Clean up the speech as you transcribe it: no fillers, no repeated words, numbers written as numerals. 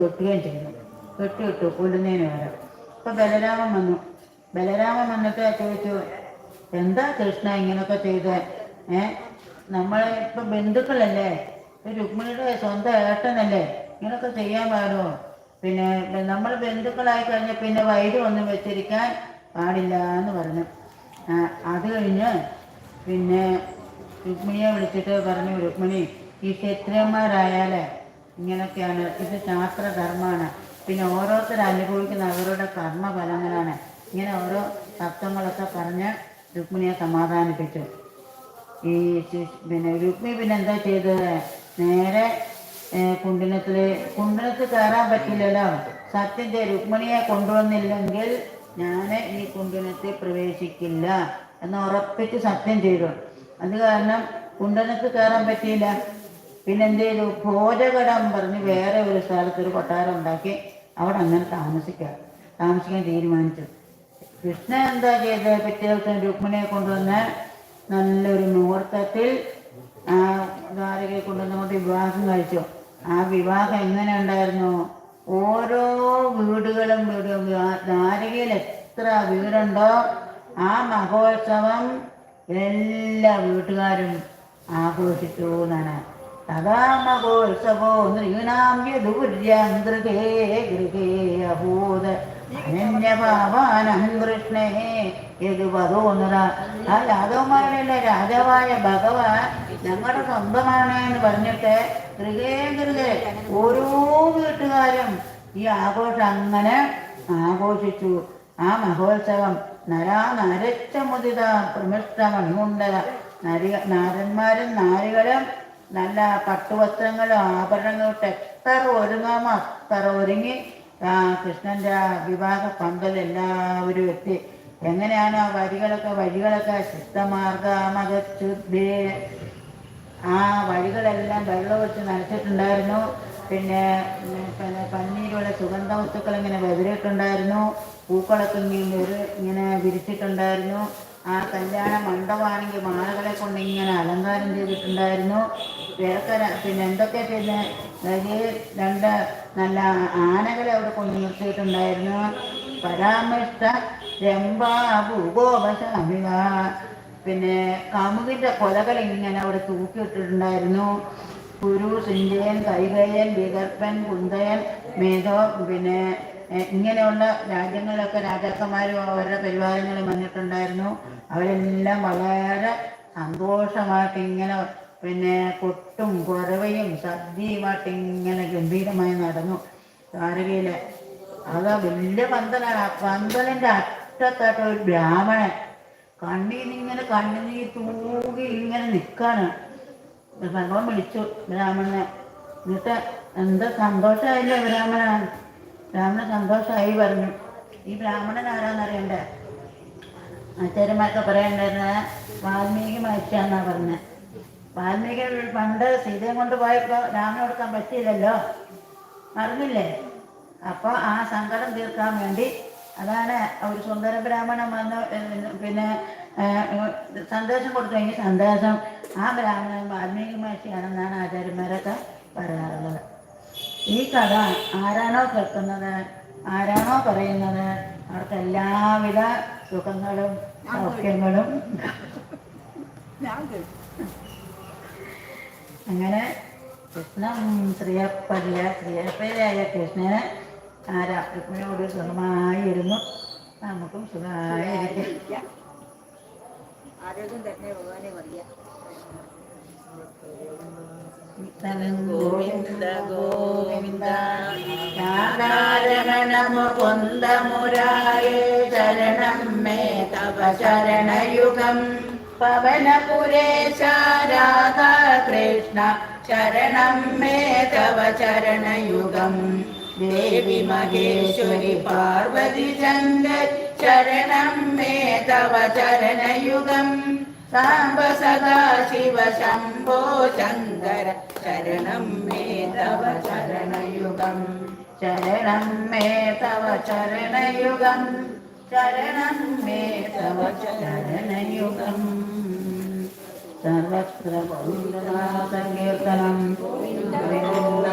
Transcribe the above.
കെട്ടുകയും ചെയ്തു. കെട്ടിയിട്ടു കൊല്ലുന്നതിന് വരാം. അപ്പം ബലരാമൻ വന്നിട്ട് ചോദിച്ചു, എന്താ കൃഷ്ണ ഇങ്ങനെയൊക്കെ ചെയ്ത്? നമ്മളെ ഇപ്പം ബന്ധുക്കളല്ലേ, രുക്മിണിയുടെ സ്വന്തം ഏട്ടനല്ലേ, ഇങ്ങനെയൊക്കെ ചെയ്യാൻ പാടുമോ? പിന്നെ നമ്മൾ ബന്ധുക്കളായി കഴിഞ്ഞാൽ പിന്നെ വൈരം ഒന്നും വെച്ചിരിക്കാൻ പാടില്ല എന്ന് പറഞ്ഞു. അത് കഴിഞ്ഞ് പിന്നെ രുക്മിണിയെ വിളിച്ചിട്ട് പറഞ്ഞു, രുക്മിണി, ഈ ക്ഷത്രിയന്മാരായാൽ ഇങ്ങനെയൊക്കെയാണ്, ഇത് ശാസ്ത്രധർമ്മമാണ്. പിന്നെ ഓരോരുത്തർ അനുഭവിക്കുന്ന അവരുടെ കർമ്മഫലങ്ങളാണ്. ഇങ്ങനെ ഓരോ തത്വങ്ങളൊക്കെ പറഞ്ഞ് രുക്മിണിയെ സമാധാനിപ്പിച്ചു. ഈ രുക്മിണി പിന്നെ എന്താ ചെയ്തത്? നേരെ കുണ്ഡലത്തിൽ കയറാൻ പറ്റില്ലല്ലോ. സത്യം ചെയ്ത് രുക്മിണിയെ കൊണ്ടുവന്നില്ലെങ്കിൽ ഞാൻ ഈ കുണ്ഡലത്തിൽ പ്രവേശിക്കില്ല എന്ന് ഉറപ്പിച്ച് സത്യം ചെയ്തു. അത് കാരണം കുണ്ഡലത്തിൽ കയറാൻ പറ്റിയില്ല. പിന്നെ എന്ത് ചെയ്തു? ഭോജകടം പറഞ്ഞ് വേറെ ഒരു സ്ഥലത്തൊരു കൊട്ടാരം ഉണ്ടാക്കി അവിടെ അങ്ങനെ താമസിക്കാൻ തീരുമാനിച്ചു. കൃഷ്ണൻ എന്താ ചെയ്തത്? പിറ്റേ ദിവസം രുക്മിണിയെ കൊണ്ടുവന്ന് നല്ലൊരു മുഹൂർത്തത്തിൽ ദ്വാരകയെ കൊണ്ടുവന്നുകൊണ്ട് വിവാഹം കഴിച്ചു. ആ വിവാഹം എങ്ങനെ ഉണ്ടായിരുന്നു? ഓരോ വീടുകളും ദ്വാരകയിൽ എത്ര വീടുണ്ടോ ആ മഹോത്സവം എല്ലാ വീട്ടുകാരും ആഘോഷിച്ചു എന്നാണ്. തഥാ മഹോത്സവോ നൃണാം യദുര്യം ഗൃഹേ ഗൃഹേ അഭൂത അനന്യഭാവാനം കൃഷ്ണേ യദുപദോന്നത. ആ യാദവന്മാരുടെ രാജാവായ ഭഗവാൻ ഞങ്ങളുടെ സ്വന്തമാണ് എന്ന് പറഞ്ഞിട്ട് ഗൃഹേ ഗൃഹേ ഓരോ വീട്ടുകാരും ഈ ആഘോഷം അങ്ങനെ ആഘോഷിച്ചു. ആ മഹോത്സവം നരച്ചമുദിത പ്രമിഷ്ട മണിമുണ്ടല. നാരന്മാരും നാരികളും നല്ല പട്ടുവസ്ത്രങ്ങളും ആഭരണങ്ങളും ഇട്ട് എത്ര ഒരുങ്ങാമോ അത്ര ഒരുങ്ങി കൃഷ്ണൻ്റെ വിവാഹ പന്തൽ എല്ലാവരും എത്തി. എങ്ങനെയാണ് ആ വഴികളൊക്കെ ശുദ്ധമാർഗമകച്ചുദ്ധേ. ആ വഴികളെല്ലാം വെള്ളം വെച്ച് നനച്ചിട്ടുണ്ടായിരുന്നു. പിന്നെ പന്നീരുള്ള സുഗന്ധ വസ്തുക്കൾ ഇങ്ങനെ വെതിരിട്ടുണ്ടായിരുന്നു. പൂക്കളൊക്കെ ഇങ്ങനെ വിരിച്ചിട്ടുണ്ടായിരുന്നു. ആ കല്യാണ മണ്ഡപമാണെങ്കിൽ മാലകളെ കൊണ്ട് ഇങ്ങനെ അലങ്കാരം ചെയ്തിട്ടുണ്ടായിരുന്നു. പിന്നെ എന്തൊക്കെ പിന്നെ രണ്ട് നല്ല ആനകളെ അവിടെ കൊണ്ട് നിർത്തിയിട്ടുണ്ടായിരുന്നു. പരാമൃഷ്ട രംഭാഭൂഗോപശാമിക. പിന്നെ കാമുകിൻ്റെ കൊലകൾ ഇങ്ങനെ അവിടെ തൂക്കിയിട്ടിട്ടുണ്ടായിരുന്നു. കുരു, സിഞ്ചയൻ, കൈകയൻ, വിദർഭൻ, കുന്തയൻ, മേധോ, പിന്നെ ഇങ്ങനെയുള്ള രാജ്യങ്ങളിലൊക്കെ രാജാക്കന്മാരും അവരുടെ പരിവാരങ്ങളും വന്നിട്ടുണ്ടായിരുന്നു. അവരെല്ലാം വളരെ സന്തോഷമായിട്ട് ഇങ്ങനെ പിന്നെ കൊട്ടും കുറവയും സദ്യയുമായിട്ട് ഇങ്ങനെ ഗംഭീരമായി നടന്നു ദ്വാരകയിൽ. അത് വലിയ പന്തലാണ്. ആ പന്തലിൻ്റെ അറ്റത്തായിട്ട് ഒരു ബ്രാഹ്മണൻ കണ്ണീർ തൂകി ഇങ്ങനെ നിൽക്കാണ്. ഭഗവാൻ വിളിച്ചു ബ്രാഹ്മണനെ. എന്നിട്ട് എന്താ സന്തോഷമായില്ലേ ബ്രാഹ്മണൻ സന്തോഷമായി പറഞ്ഞു. ഈ ബ്രാഹ്മണൻ ആരാന്നറിയണ്ടേ? ആചാര്യന്മാരൊക്കെ പറയണ്ടായിരുന്നത് വാൽമീകി മഹർഷിയാന്നാ പറഞ്ഞത്. വാൽമീകി പണ്ട് സീതയും കൊണ്ട് പോയപ്പോൾ രാമന് കൊടുക്കാൻ പറ്റിയില്ലല്ലോ, അറിഞ്ഞില്ലേ? അപ്പോൾ ആ സങ്കടം തീർക്കാൻ വേണ്ടി അതാണ് ഒരു സുന്ദര ബ്രാഹ്മണൻ വന്ന് പിന്നെ സന്ദേശം കൊടുത്തു. ഈ സന്ദേശം ആ ബ്രാഹ്മണൻ വാൽമീകി മഹർഷിയാണെന്നാണ് ആചാര്യന്മാരൊക്കെ പറയാറുള്ളത്. ഈ കഥ ആരാണോ കേൾക്കുന്നത്, ആരാണോ പറയുന്നത്, അവർക്ക് എല്ലാവിധ സുഖങ്ങളും സൗഖ്യങ്ങളും. അങ്ങനെ കൃഷ്ണൻ ശ്രീയപ്പയായ കൃഷ്ണന് ആ രുക്മിണിയോട് സുഖമായിരുന്നു. നമുക്കും സുഖമായിരിക്കും. ആരോഗ്യം തന്നെ ഭഗവാനെ പറയാം. ഗോവിന്ദ ഗോവിന്ദ രാധാരമണ മുകുന്ദ മുരാരേ ശരണം മേ തവ ശരണയുഗം പവനപുരേശ രാധാ കൃഷ്ണ ശരണം മേ തവ ചരണയുഗം ദേവി മഹേശ്വരി പാർവതി ശങ്കർ ശരണം മേ തവ ചരണയുഗം സാംബ സദാ ശിവ ശംഭോ ശങ്കര ശരണം മേ തവ ചരണയുഗം ശരണം മേ തവ ചരണയുഗം ശരണം മേ തവ ചരണയുഗം. സർവത്ര ഗോവിന്ദനാമ സങ്കീർത്തനം ഗോവിന്ദ ഗോവിന്ദ